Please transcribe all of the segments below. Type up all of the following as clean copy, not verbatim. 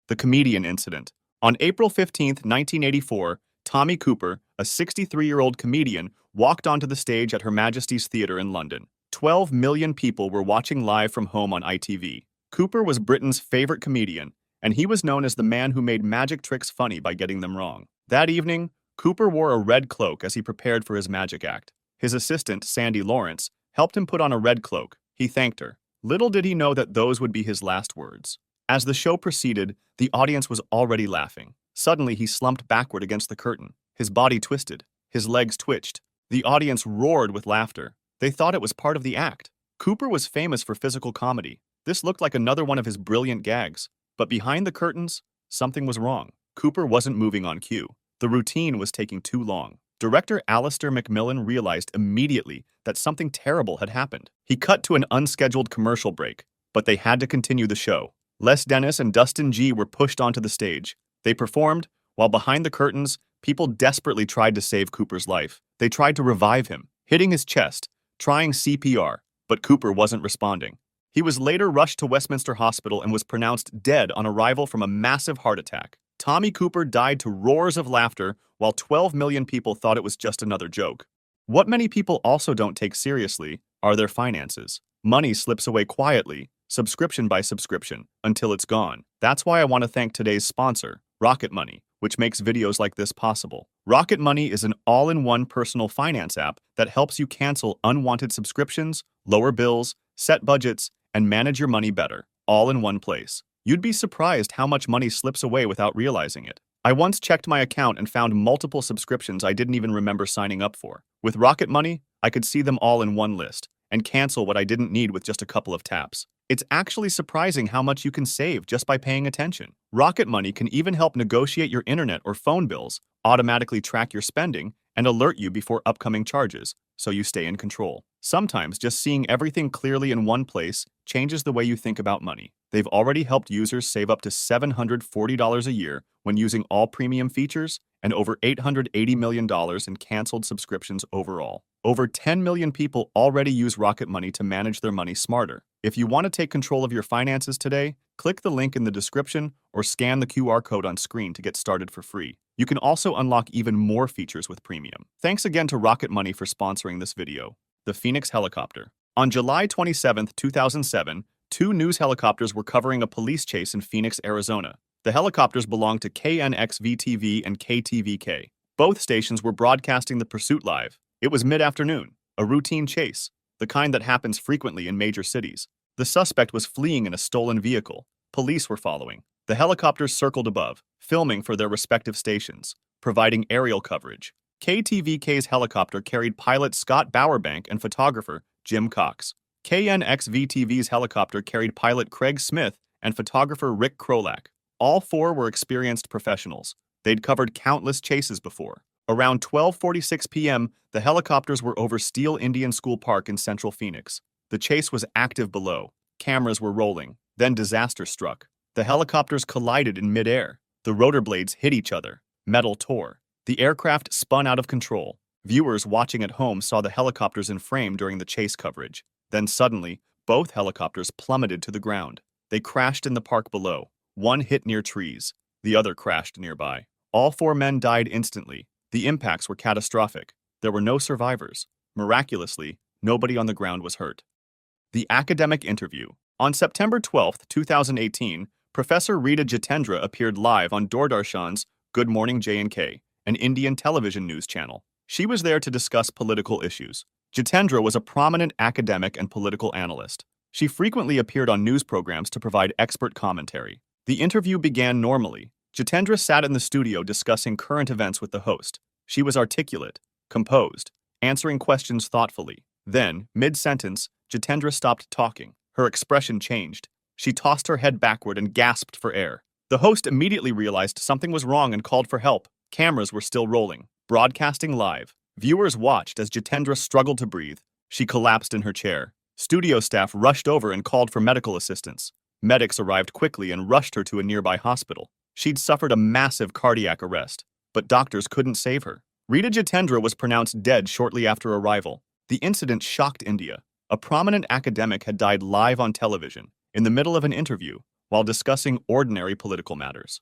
The comedian incident. On April 15th, 1984, Tommy Cooper, a 63-year-old comedian, walked onto the stage at Her Majesty's Theatre in London. 12 million people were watching live from home on ITV. Cooper was Britain's favorite comedian, and he was known as the man who made magic tricks funny by getting them wrong. That evening, Cooper wore a red cloak as he prepared for his magic act. His assistant, Sandy Lawrence, helped him put on a red cloak. He thanked her. Little did he know that those would be his last words. As the show proceeded, the audience was already laughing. Suddenly, he slumped backward against the curtain. His body twisted. His legs twitched. The audience roared with laughter. They thought it was part of the act. Cooper was famous for physical comedy. This looked like another one of his brilliant gags. But behind the curtains, something was wrong. Cooper wasn't moving on cue. The routine was taking too long. Director Alistair McMillan realized immediately that something terrible had happened. He cut to an unscheduled commercial break, but they had to continue the show. Les Dennis and Dustin G were pushed onto the stage. They performed, while behind the curtains, people desperately tried to save Cooper's life. They tried to revive him, hitting his chest, trying CPR, but Cooper wasn't responding. He was later rushed to Westminster Hospital and was pronounced dead on arrival from a massive heart attack. Tommy Cooper died to roars of laughter, while 12 million people thought it was just another joke. What many people also don't take seriously are their finances. Money slips away quietly, subscription by subscription, until it's gone. That's why I want to thank today's sponsor, Rocket Money, which makes videos like this possible. Rocket Money is an all-in-one personal finance app that helps you cancel unwanted subscriptions, lower bills, set budgets, and manage your money better, all in one place. You'd be surprised how much money slips away without realizing it. I once checked my account and found multiple subscriptions I didn't even remember signing up for. With Rocket Money, I could see them all in one list and cancel what I didn't need with just a couple of taps. It's actually surprising how much you can save just by paying attention. Rocket Money can even help negotiate your internet or phone bills, automatically track your spending, and alert you before upcoming charges, so you stay in control. Sometimes just seeing everything clearly in one place changes the way you think about money. They've already helped users save up to $740 a year when using all premium features and over $880 million in canceled subscriptions overall. Over 10 million people already use Rocket Money to manage their money smarter. If you want to take control of your finances today, click the link in the description or scan the QR code on screen to get started for free. You can also unlock even more features with premium. Thanks again to Rocket Money for sponsoring this video. The Phoenix Helicopter. On July 27, 2007, two news helicopters were covering a police chase in Phoenix, Arizona. The helicopters belonged to KNX-VTV and KTVK. Both stations were broadcasting the pursuit live. It was mid-afternoon, a routine chase, the kind that happens frequently in major cities. The suspect was fleeing in a stolen vehicle. Police were following. The helicopters circled above, filming for their respective stations, providing aerial coverage. KTVK's helicopter carried pilot Scott Bowerbank and photographer Jim Cox. KNX-VTV's helicopter carried pilot Craig Smith and photographer Rick Krolak. All four were experienced professionals. They'd covered countless chases before. Around 12:46 p.m., the helicopters were over Steele Indian School Park in central Phoenix. The chase was active below. Cameras were rolling. Then disaster struck. The helicopters collided in midair. The rotor blades hit each other. Metal tore. The aircraft spun out of control. Viewers watching at home saw the helicopters in frame during the chase coverage. Then suddenly, both helicopters plummeted to the ground. They crashed in the park below. One hit near trees. The other crashed nearby. All four men died instantly. The impacts were catastrophic. There were no survivors. Miraculously, nobody on the ground was hurt. The academic interview. On September 12, 2018, Professor Rita Jitendra appeared live on Doordarshan's Good Morning J&K, an Indian television news channel. She was there to discuss political issues. Jitendra was a prominent academic and political analyst. She frequently appeared on news programs to provide expert commentary. The interview began normally. Jitendra sat in the studio discussing current events with the host. She was articulate, composed, answering questions thoughtfully. Then, mid-sentence, Jitendra stopped talking. Her expression changed. She tossed her head backward and gasped for air. The host immediately realized something was wrong and called for help. Cameras were still rolling, broadcasting live. Viewers watched as Jitendra struggled to breathe. She collapsed in her chair. Studio staff rushed over and called for medical assistance. Medics arrived quickly and rushed her to a nearby hospital. She'd suffered a massive cardiac arrest, but doctors couldn't save her. Rita Jitendra was pronounced dead shortly after arrival. The incident shocked India. A prominent academic had died live on television, in the middle of an interview, while discussing ordinary political matters.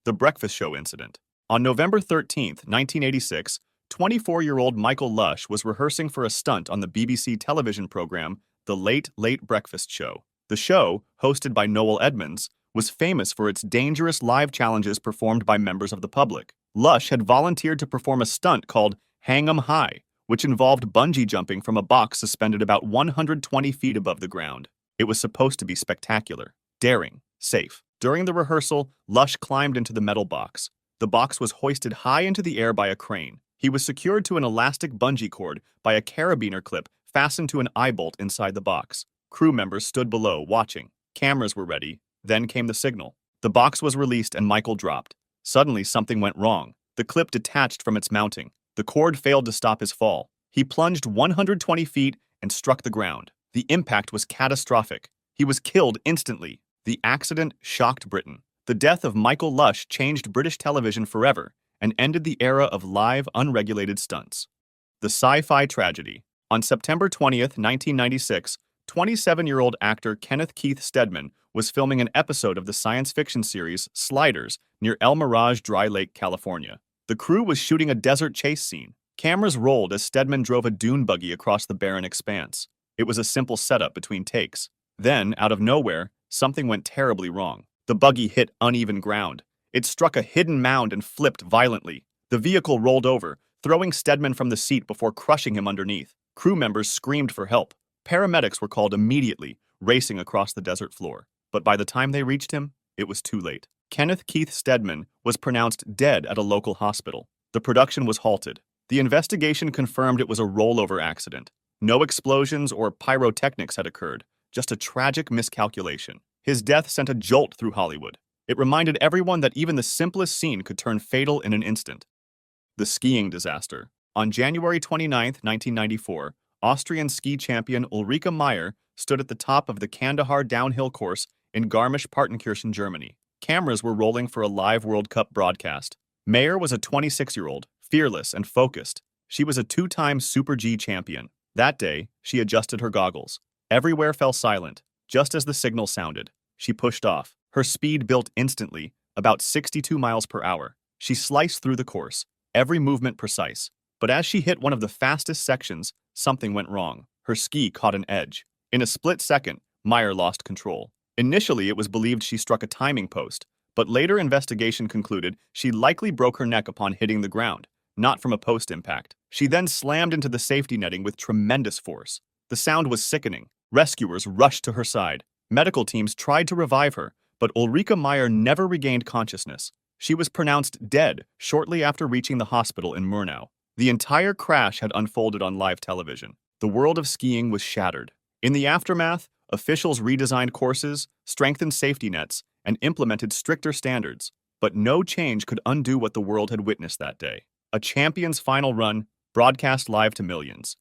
The Breakfast Show incident. On November 13, 1986, 24-year-old Michael Lush was rehearsing for a stunt on the BBC television program The Late Late Breakfast Show. The show, hosted by Noel Edmonds, was famous for its dangerous live challenges performed by members of the public. Lush had volunteered to perform a stunt called Hang 'em High, which involved bungee jumping from a box suspended about 120 feet above the ground. It was supposed to be spectacular, daring, safe. During the rehearsal, Lush climbed into the metal box. The box was hoisted high into the air by a crane. He was secured to an elastic bungee cord by a carabiner clip fastened to an eye bolt inside the box. Crew members stood below, watching. Cameras were ready. Then came the signal. The box was released and Michael dropped. Suddenly, something went wrong. The clip detached from its mounting. The cord failed to stop his fall. He plunged 120 feet and struck the ground. The impact was catastrophic. He was killed instantly. The accident shocked Britain. The death of Michael Lush changed British television forever and ended the era of live, unregulated stunts. The Sci-Fi Tragedy. On September 20th, 1996, 27-year-old actor Kenneth Keith Stedman was filming an episode of the science fiction series Sliders near El Mirage Dry Lake, California. The crew was shooting a desert chase scene. Cameras rolled as Stedman drove a dune buggy across the barren expanse. It was a simple setup between takes. Then, out of nowhere, something went terribly wrong. The buggy hit uneven ground. It struck a hidden mound and flipped violently. The vehicle rolled over, throwing Stedman from the seat before crushing him underneath. Crew members screamed for help. Paramedics were called immediately, racing across the desert floor. But by the time they reached him, it was too late. Kenneth Keith Stedman was pronounced dead at a local hospital. The production was halted. The investigation confirmed it was a rollover accident. No explosions or pyrotechnics had occurred, just a tragic miscalculation. His death sent a jolt through Hollywood. It reminded everyone that even the simplest scene could turn fatal in an instant. The skiing disaster. On January 29, 1994, Austrian ski champion Ulrike Meyer stood at the top of the Kandahar downhill course in Garmisch-Partenkirchen, Germany. Cameras were rolling for a live World Cup broadcast. Meyer was a 26-year-old, fearless and focused. She was a two-time Super G champion. That day, she adjusted her goggles. Everywhere fell silent. Just as the signal sounded, she pushed off. Her speed built instantly, about 62 miles per hour. She sliced through the course, every movement precise. But as she hit one of the fastest sections, something went wrong. Her ski caught an edge. In a split second, Meyer lost control. Initially, it was believed she struck a timing post, but later investigation concluded she likely broke her neck upon hitting the ground, not from a post impact. She then slammed into the safety netting with tremendous force. The sound was sickening. Rescuers rushed to her side. Medical teams tried to revive her, but Ulrike Meyer never regained consciousness. She was pronounced dead shortly after reaching the hospital in Murnau. The entire crash had unfolded on live television. The world of skiing was shattered. In the aftermath, officials redesigned courses, strengthened safety nets, and implemented stricter standards. But no change could undo what the world had witnessed that day. A champion's final run, broadcast live to millions.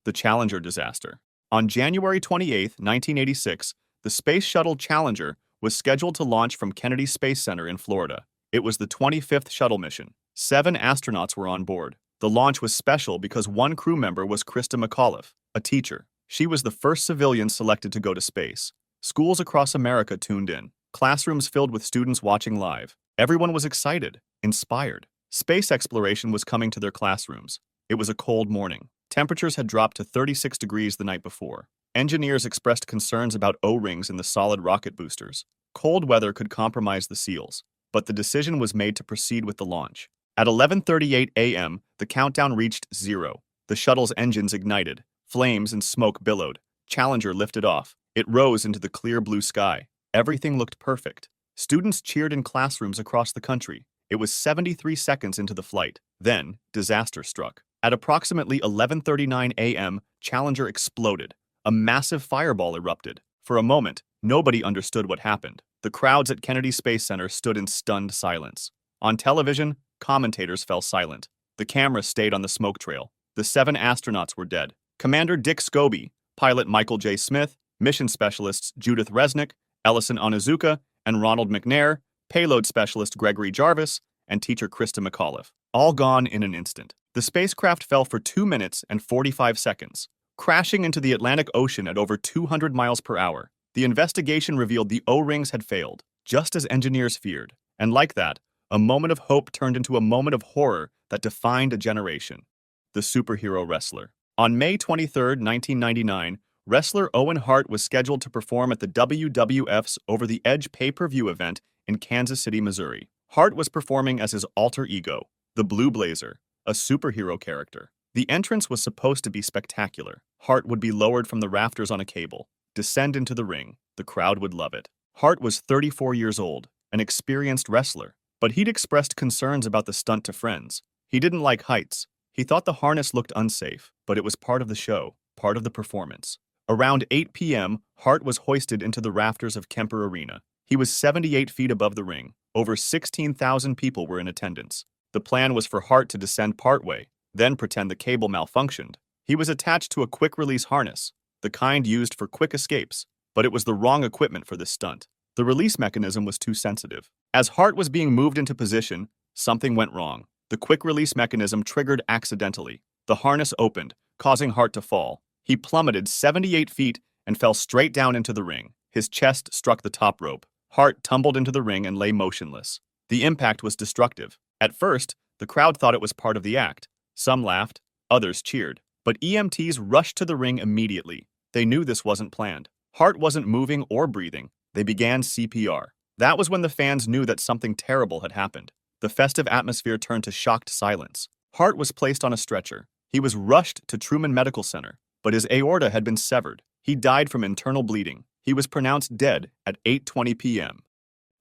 The Challenger disaster. On January 28, 1986, the Space Shuttle Challenger was scheduled to launch from Kennedy Space Center in Florida. It was the 25th shuttle mission. 7 astronauts were on board. The launch was special because one crew member was Krista McAuliffe, a teacher. She was the first civilian selected to go to space. Schools across America tuned in. Classrooms filled with students watching live. Everyone was excited, inspired. Space exploration was coming to their classrooms. It was a cold morning. Temperatures had dropped to 36 degrees the night before. Engineers expressed concerns about O-rings in the solid rocket boosters. Cold weather could compromise the seals, but the decision was made to proceed with the launch. At 11:38 a.m., the countdown reached 0. The shuttle's engines ignited. Flames and smoke billowed. Challenger lifted off. It rose into the clear blue sky. Everything looked perfect. Students cheered in classrooms across the country. It was 73 seconds into the flight. Then, disaster struck. At approximately 11:39 a.m., Challenger exploded. A massive fireball erupted. For a moment, nobody understood what happened. The crowds at Kennedy Space Center stood in stunned silence. On television, commentators fell silent. The camera stayed on the smoke trail. The 7 astronauts were dead. Commander Dick Scobie, pilot Michael J. Smith, mission specialists Judith Resnick, Ellison Onizuka, and Ronald McNair, payload specialist Gregory Jarvis, and teacher Krista McAuliffe, all gone in an instant. The spacecraft fell for 2 minutes and 45 seconds, crashing into the Atlantic Ocean at over 200 miles per hour. The investigation revealed the O-rings had failed, just as engineers feared. And like that, a moment of hope turned into a moment of horror that defined a generation. The superhero wrestler. On May 23, 1999, wrestler Owen Hart was scheduled to perform at the WWF's Over the Edge pay-per-view event in Kansas City, Missouri. Hart was performing as his alter ego, the Blue Blazer, a superhero character. The entrance was supposed to be spectacular. Hart would be lowered from the rafters on a cable, descend into the ring. The crowd would love it. Hart was 34 years old, an experienced wrestler, but he'd expressed concerns about the stunt to friends. He didn't like heights. He thought the harness looked unsafe, but it was part of the show, part of the performance. Around 8 p.m., Hart was hoisted into the rafters of Kemper Arena. He was 78 feet above the ring. Over 16,000 people were in attendance. The plan was for Hart to descend partway, then pretend the cable malfunctioned. He was attached to a quick-release harness, the kind used for quick escapes, but it was the wrong equipment for this stunt. The release mechanism was too sensitive. As Hart was being moved into position, something went wrong. The quick-release mechanism triggered accidentally. The harness opened, causing Hart to fall. He plummeted 78 feet and fell straight down into the ring. His chest struck the top rope. Hart tumbled into the ring and lay motionless. The impact was destructive. At first, the crowd thought it was part of the act. Some laughed, others cheered. But EMTs rushed to the ring immediately. They knew this wasn't planned. Hart wasn't moving or breathing. They began CPR. That was when the fans knew that something terrible had happened. The festive atmosphere turned to shocked silence. Hart was placed on a stretcher. He was rushed to Truman Medical Center, but his aorta had been severed. He died from internal bleeding. He was pronounced dead at 8:20 p.m.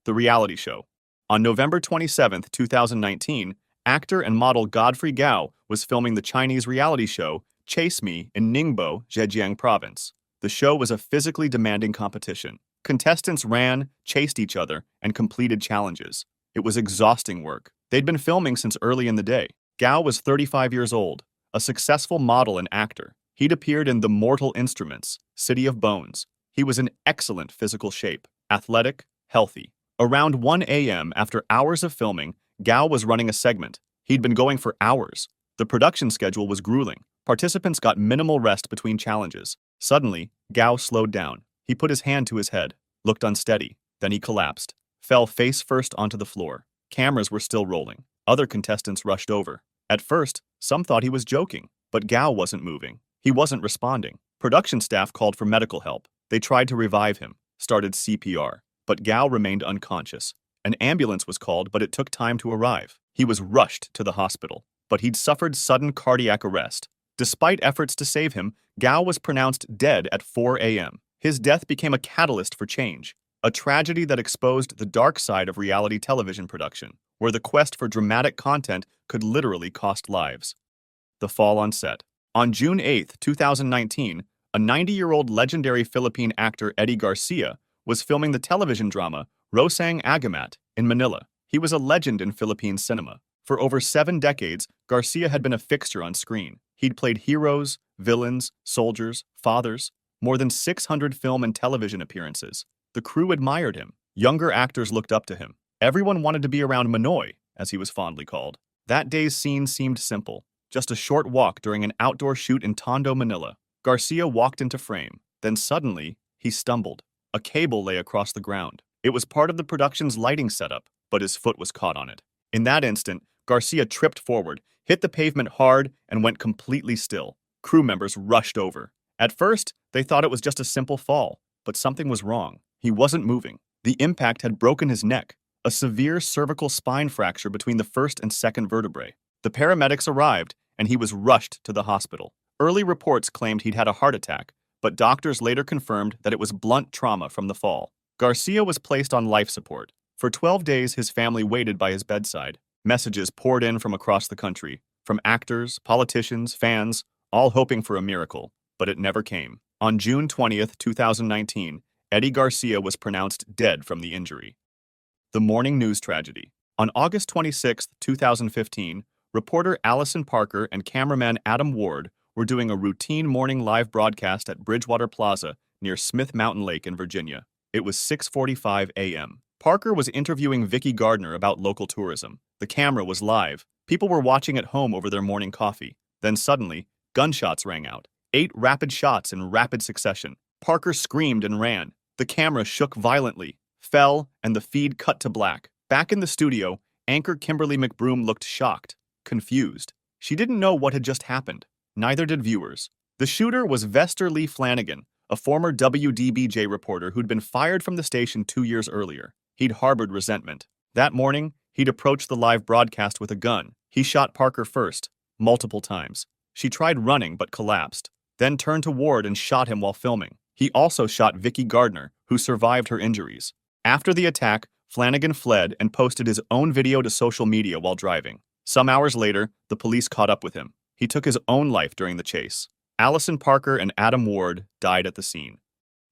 The reality show. On November 27, 2019, actor and model Godfrey Gao was filming the Chinese reality show Chase Me in Ningbo, Zhejiang Province. The show was a physically demanding competition. Contestants ran, chased each other, and completed challenges. It was exhausting work. They'd been filming since early in the day. Gao was 35 years old, a successful model and actor. He'd appeared in The Mortal Instruments, City of Bones. He was in excellent physical shape, athletic, healthy. Around 1 a.m., after hours of filming, Gao was running a segment. He'd been going for hours. The production schedule was grueling. Participants got minimal rest between challenges. Suddenly, Gao slowed down. He put his hand to his head, looked unsteady. Then he collapsed, fell face first onto the floor. Cameras were still rolling. Other contestants rushed over. At first, some thought he was joking, but Gao wasn't moving. He wasn't responding. Production staff called for medical help. They tried to revive him, started CPR, but Gao remained unconscious. An ambulance was called, but it took time to arrive. He was rushed to the hospital, but he'd suffered sudden cardiac arrest. Despite efforts to save him, Gao was pronounced dead at 4 a.m. His death became a catalyst for change, a tragedy that exposed the dark side of reality television production, where the quest for dramatic content could literally cost lives. The fall on set. On June 8, 2019, a 90-year-old legendary Philippine actor Eddie Garcia was filming the television drama Rosang Agamat in Manila. He was a legend in Philippine cinema. For over 7 decades, Garcia had been a fixture on screen. He'd played heroes, villains, soldiers, fathers, more than 600 film and television appearances. The crew admired him. Younger actors looked up to him. Everyone wanted to be around Manoy, as he was fondly called. That day's scene seemed simple. Just a short walk during an outdoor shoot in Tondo, Manila. Garcia walked into frame. Then suddenly, he stumbled. A cable lay across the ground. It was part of the production's lighting setup, but his foot was caught on it. In that instant, Garcia tripped forward, hit the pavement hard, and went completely still. Crew members rushed over. At first, they thought it was just a simple fall, but something was wrong. He wasn't moving. The impact had broken his neck, a severe cervical spine fracture between the first and second vertebrae. The paramedics arrived, and he was rushed to the hospital. Early reports claimed he'd had a heart attack, but doctors later confirmed that it was blunt trauma from the fall. Garcia was placed on life support. For 12 days, his family waited by his bedside. Messages poured in from across the country, from actors, politicians, fans, all hoping for a miracle, but it never came. On June 20th, 2019, Eddie Garcia was pronounced dead from the injury. The morning news tragedy. On August 26, 2015, reporter Allison Parker and cameraman Adam Ward were doing a routine morning live broadcast at Bridgewater Plaza near Smith Mountain Lake in Virginia. It was 6:45 a.m. Parker was interviewing Vicky Gardner about local tourism. The camera was live. People were watching at home over their morning coffee. Then suddenly, gunshots rang out. 8 rapid shots in rapid succession. Parker screamed and ran. The camera shook violently, fell, and the feed cut to black. Back in the studio, anchor Kimberly McBroom looked shocked, confused. She didn't know what had just happened. Neither did viewers. The shooter was Vester Lee Flanagan, a former WDBJ reporter who'd been fired from the station 2 years earlier. He'd harbored resentment. That morning, he'd approached the live broadcast with a gun. He shot Parker first, multiple times. She tried running but collapsed, then turned to Ward and shot him while filming. He also shot Vicky Gardner, who survived her injuries. After the attack, Flanagan fled and posted his own video to social media while driving. Some hours later, the police caught up with him. He took his own life during the chase. Allison Parker and Adam Ward died at the scene.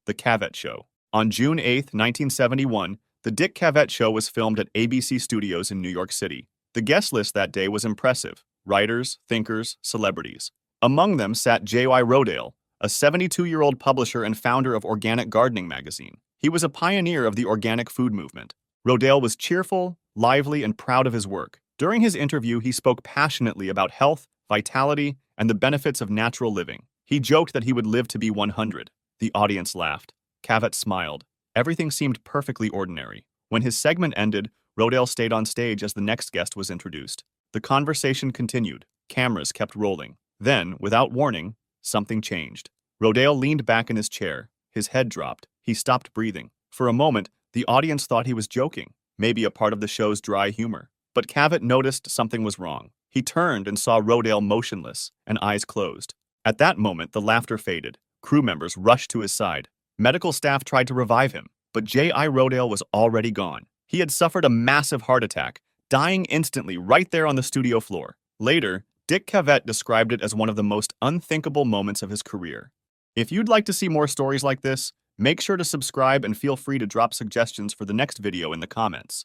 The Cavett Show. On June 8, 1971, the Dick Cavett Show was filmed at ABC Studios in New York City. The guest list that day was impressive: writers, thinkers, celebrities. Among them sat J.Y. Rodale, a 72-year-old publisher and founder of Organic Gardening magazine. He was a pioneer of the organic food movement. Rodale was cheerful, lively, and proud of his work. During his interview, he spoke passionately about health, vitality, and the benefits of natural living. He joked that he would live to be 100. The audience laughed. Cavett smiled. Everything seemed perfectly ordinary. When his segment ended, Rodale stayed on stage as the next guest was introduced. The conversation continued. Cameras kept rolling. Then, without warning, something changed. Rodale leaned back in his chair. His head dropped. He stopped breathing. For a moment, the audience thought he was joking, maybe a part of the show's dry humor. But Cavett noticed something was wrong. He turned and saw Rodale motionless and eyes closed. At that moment, the laughter faded. Crew members rushed to his side. Medical staff tried to revive him, but J.I. Rodale was already gone. He had suffered a massive heart attack, dying instantly right there on the studio floor. Later, Dick Cavett described it as one of the most unthinkable moments of his career. If you'd like to see more stories like this, make sure to subscribe and feel free to drop suggestions for the next video in the comments.